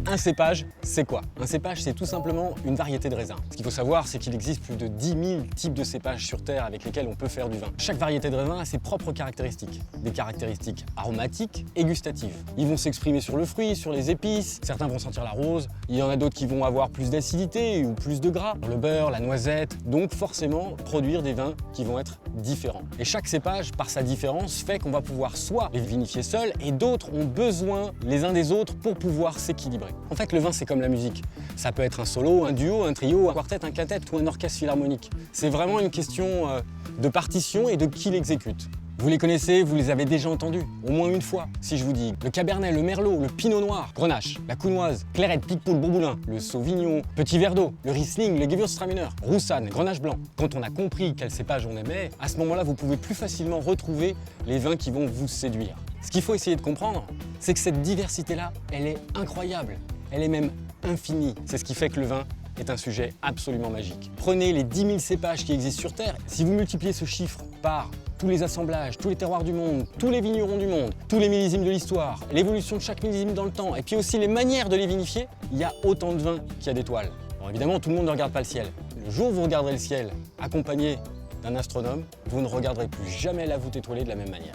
Un cépage, c'est quoi? Un cépage, c'est tout simplement une variété de raisin. Ce qu'il faut savoir, c'est qu'il existe plus de 10 000 types de cépages sur Terre avec lesquels on peut faire du vin. Chaque variété de raisin a ses propres caractéristiques. Des caractéristiques aromatiques et gustatives. Ils vont s'exprimer sur le fruit, sur les épices, certains vont sentir la rose, il y en a d'autres qui vont avoir plus d'acidité ou plus de gras, le beurre, la noisette, donc forcément produire des vins qui vont être différents. Et chaque cépage, par sa différence, fait qu'on va pouvoir soit les vinifier seuls et d'autres ont besoin les uns des autres pour pouvoir s'équilibrer. En fait, le vin, c'est comme la musique. Ça peut être un solo, un duo, un trio, un quartet, un quintet ou un orchestre philharmonique. C'est vraiment une question de partition et de qui l'exécute. Vous les connaissez, vous les avez déjà entendus, au moins une fois. Si je vous dis le Cabernet, le Merlot, le Pinot Noir, Grenache, la Counoise, Clairette, Picpoul, Bourboulin, le Sauvignon, Petit Verdot, le Riesling, le Gewürztraminer, Roussanne, Grenache Blanc. Quand on a compris quel cépage on aimait, à ce moment-là, vous pouvez plus facilement retrouver les vins qui vont vous séduire. Ce qu'il faut essayer de comprendre, c'est que cette diversité-là, elle est incroyable. Elle est même infinie. C'est ce qui fait que le vin est un sujet absolument magique. Prenez les 10 000 cépages qui existent sur Terre. Si vous multipliez ce chiffre par tous les assemblages, tous les terroirs du monde, tous les vignerons du monde, tous les millésimes de l'histoire, l'évolution de chaque millésime dans le temps, et puis aussi les manières de les vinifier, il y a autant de vins qu'il y a d'étoiles. Bon, évidemment, tout le monde ne regarde pas le ciel. Le jour où vous regarderez le ciel accompagné d'un astronome, vous ne regarderez plus jamais la voûte étoilée de la même manière.